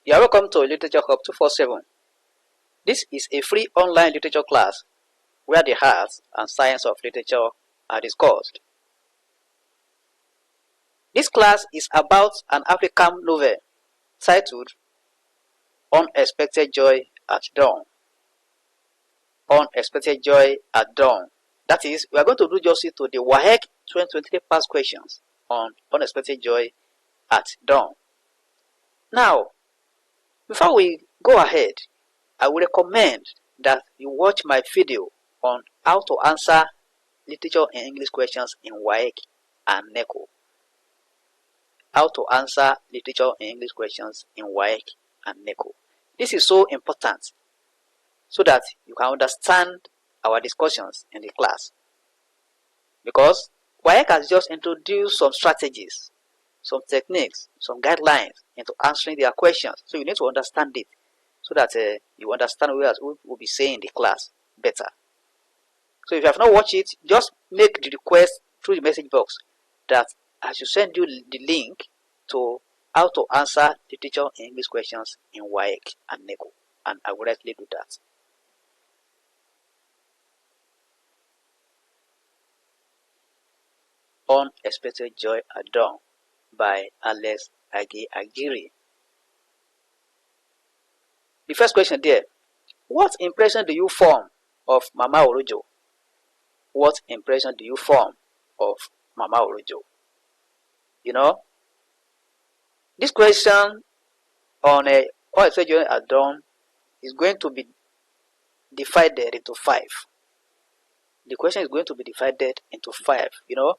You are welcome to Literature Hub 247. This is a free online literature class where the arts and science of literature are discussed. This class is about an African novel titled Unexpected Joy at Dawn. Unexpected Joy at Dawn. That is, we are going to do justice to the WAEC 2023 past questions on Unexpected Joy at Dawn. Now, before we go ahead, I would recommend that you watch my video on how to answer literature and English questions in WAEC and NECO. How to answer literature and English questions in WAEC and NECO. This is so important so that you can understand our discussions in the class. Because WAEC has just introduced some strategies, some techniques, some guidelines into answering their questions. So you need to understand it so that you understand what we will be saying in the class better. So if you have not watched it, just make the request through the message box that I should send you the link to how to answer literature and English questions in WAEC and NECO, and I will directly do that. Unexpected Joy at Dawn by Alex Agyei-Agyiri. The first question there: what impression do you form of Mama Orojo? What impression do you form of Mama Orojo? You know, this question on Unexpected Joy at Dawn is going to be divided into 5. The question is going to be divided into 5. You know,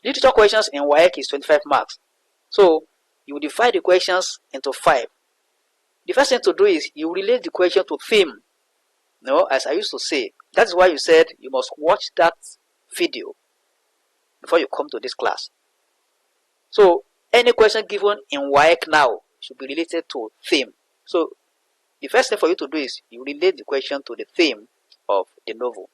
literature questions in WAEC is 25 marks. So you divide the questions into 5. The first thing to do is you relate the question to theme. You know, as I used to say, that's why you said you must watch that video before you come to this class. So any question given in WAEC now should be related to theme. So the first thing for you to do is you relate the question to the theme of the novel.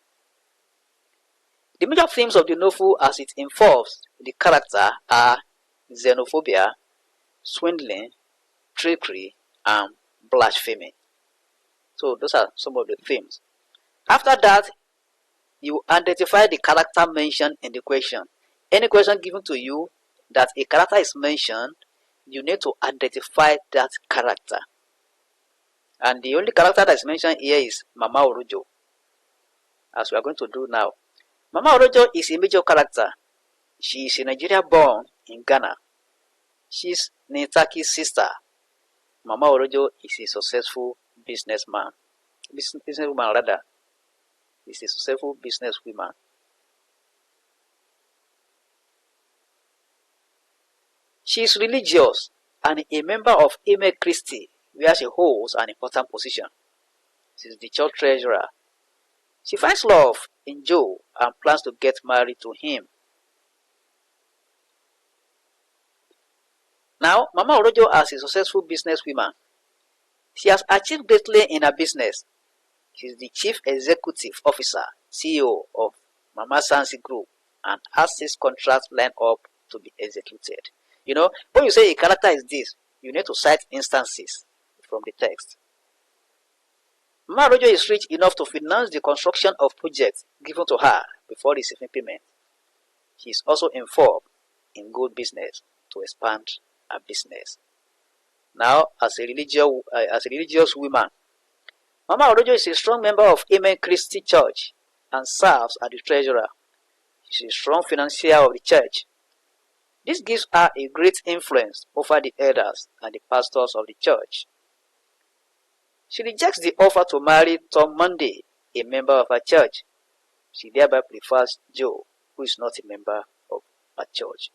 The major themes of the novel as it involves the character are xenophobia, swindling, trickery, and blasphemy. So those are some of the themes. After that, you identify the character mentioned in the question. Any question given to you that a character is mentioned, you need to identify that character. And the only character that is mentioned here is Mama Orojo, as we are going to do now. Mama Orojo is a major character. She is a Nigerian born in Ghana. She is Nitaki's sister. Mama Orojo is a successful businesswoman rather. Is a successful businesswoman. She is religious and a member of Amen Christi, where she holds an important position. She is the church treasurer. She finds love in Joe and plans to get married to him. Now, Mama Orojo, as a successful businesswoman, she has achieved greatly in her business. She is the chief executive officer, CEO of Mama Sansi Group, and has 6 contracts lined up to be executed. You know, when you say a character is this, you need to cite instances from the text. Mama Orojo is rich enough to finance the construction of projects given to her before receiving payment. She is also involved in gold business to expand her business. Now, as a religious woman, Mama Orojo is a strong member of Amen Christi Church and serves as the treasurer. She is a strong financier of the church. This gives her a great influence over the elders and the pastors of the church. She rejects the offer to marry Tom Monday, a member of her church. She thereby prefers Joe, who is not a member of her church.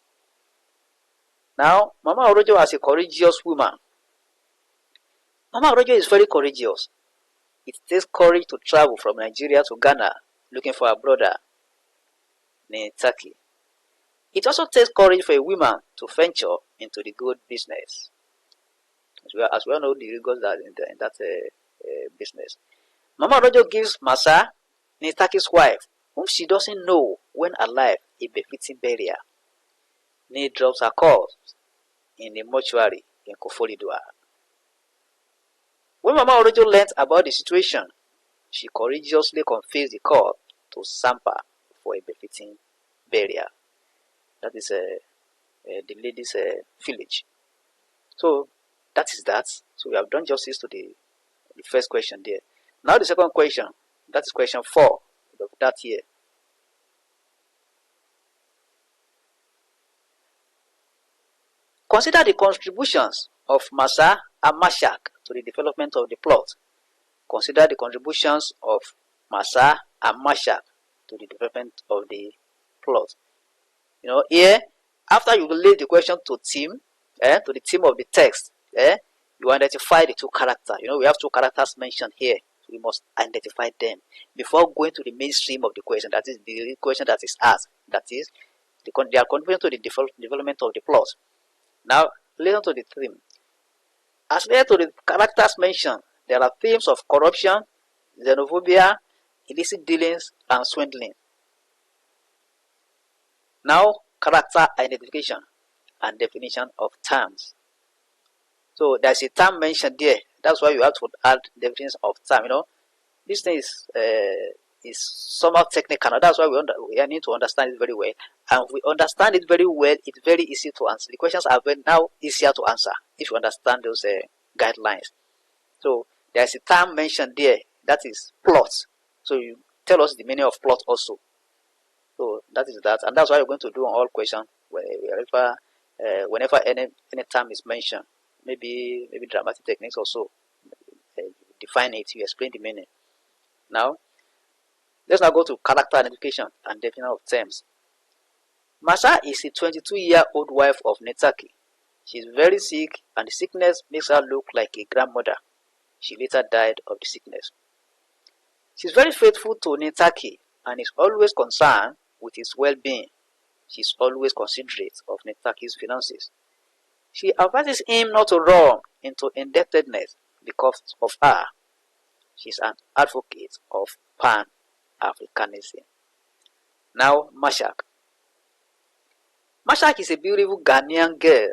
Now, Mama Orojo as a courageous woman. Mama Orojo is very courageous. It takes courage to travel from Nigeria to Ghana looking for her brother, Nitaki. It also takes courage for a woman to venture into the gold business. As we all know the rigors that in that business. Mama Orojo gives Masa, Nitaki's wife, whom she doesn't know when alive, a befitting burial. Ni drops her corpse in a mortuary in Koforidua. When Mama Orojo learnt about the situation, she courageously confessed the call to Sampa for a befitting burial. That is the lady's village. So that is that. So we have done justice to the first question there. Now the second question, that is question 4 of that year. Consider the contributions of Masa and Mashak to the development of the plot. Consider the contributions of Masa and Mashak to the development of the plot. Here, after you relate the question to the theme of the text, you identify the two characters. We have two characters mentioned here. So we must identify them before going to the mainstream of the question. That is the question that is asked. That is, their contribution to the development of the plot. Now, listen to the theme. As related to the characters mentioned, there are themes of corruption, xenophobia, illicit dealings, and swindling. Now, character identification and definition of terms. So there's a term mentioned there. That's why you have to add definitions of term. This thing is somehow technical. That's why we need to understand it very well. And if we understand it very well, it's very easy to answer. The questions are now easier to answer if you understand those guidelines. So there's a term mentioned there, that is plot. So you tell us the meaning of plot also. So that is that, and that's why we're going to do on all questions whenever any term is mentioned. Maybe dramatic techniques also. Define it, you explain the meaning. Now, let's now go to character identification and definition of terms. Masa is a 22-year-old wife of Netaki. She is very sick, and the sickness makes her look like a grandmother. She later died of the sickness. She is very faithful to Netaki and is always concerned with his well-being. She is always considerate of Netaki's finances. She advises him not to run into indebtedness because of her. She is an advocate of Pan-Africanism. Now, Mashak. Mashak is a beautiful Ghanaian girl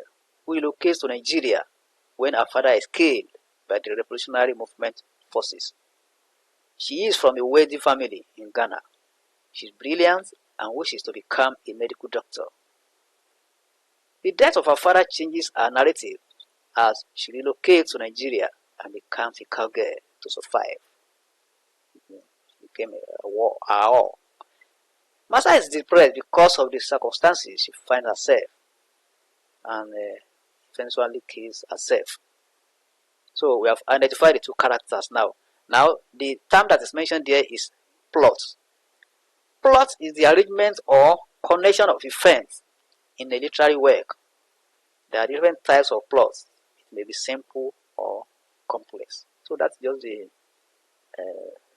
who relocates to Nigeria when her father is killed by the revolutionary movement forces. She is from a wealthy family in Ghana. She is brilliant and wishes to become a medical doctor. The death of her father changes her narrative as she relocates to Nigeria and becomes a cowgirl to survive. She became a war. Masa is depressed because of the circumstances she finds herself and eventually kills herself. So we have identified the two characters now. Now, the term that is mentioned there is plot. Plot is the arrangement or connection of events in a literary work. There are different types of plots. It may be simple or complex. So that's just the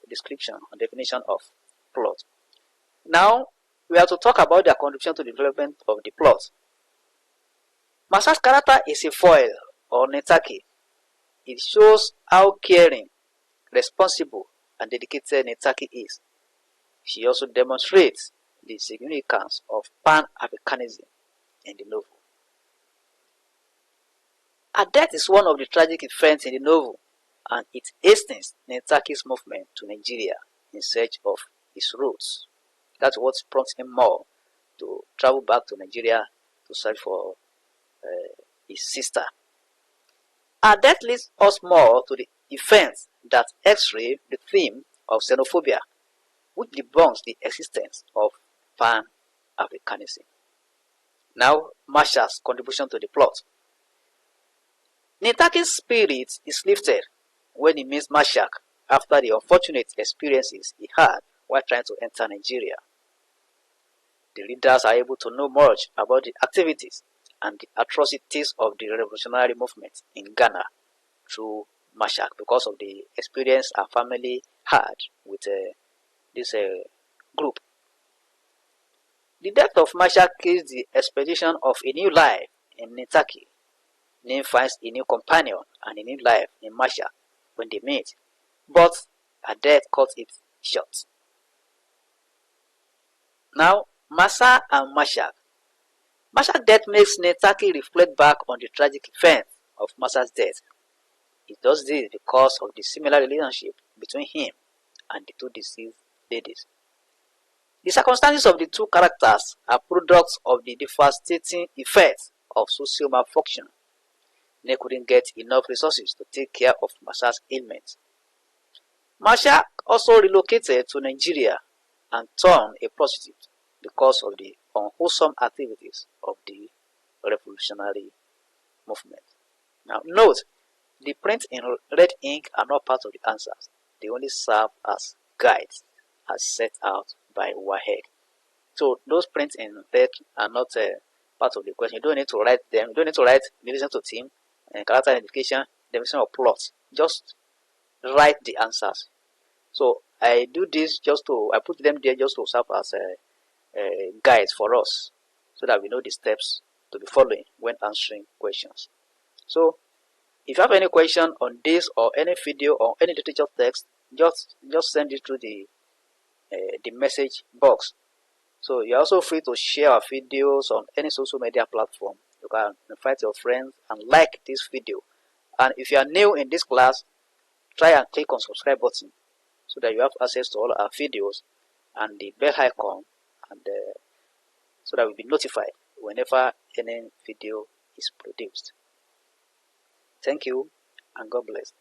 description or definition of plot. Now, we have to talk about their contribution to the development of the plot. Masa's character is a foil or Netaki. It shows how caring, responsible, and dedicated Netaki is. She also demonstrates the significance of Pan-Africanism in the novel. Her death is one of the tragic events in the novel, and it hastens Netaki's movement to Nigeria in search of his roots. That's what prompts him more to travel back to Nigeria to search for his sister. Her death leads us more to the events that x-ray the theme of xenophobia, which debunks the existence of Pan-Africanism. Now, Mashak's contribution to the plot. Netaki's spirit is lifted when he meets Mashak after the unfortunate experiences he had while trying to enter Nigeria. The readers are able to know much about the activities and the atrocities of the revolutionary movement in Ghana through Mashak because of the experience our family had with this group. The death of Mashak kills the expectation of a new life in Netaki. Nim finds a new companion and a new life in Mashak when they meet, but her death cuts it short. Now, Masa and Mashak. Mashak's death makes Netaki reflect back on the tragic events of Masa's death. He does this because of the similar relationship between him and the two deceased ladies. The circumstances of the two characters are products of the devastating effects of social malfunction. They couldn't get enough resources to take care of Marsha's ailments. Marsha also relocated to Nigeria and turned a prostitute because of the unwholesome activities of the revolutionary movement. Now note, the print in red ink are not part of the answers. They only serve as guides as set out by WAEC. So those prints in red are not part of the question. You don't need to write them. You don't need to write relation to team and character identification, definition of plot. Just write the answers. So I do this I put them there just to serve as guides for us, so that we know the steps to be following when answering questions. So if you have any question on this or any video or any literature text, just send it through the message box. So you're also free to share our videos on any social media platform. You can invite your friends and like this video. And if you are new in this class, try and click on subscribe button so that you have access to all our videos and the bell icon, and so that you'll be notified whenever any video is produced. Thank you and God bless.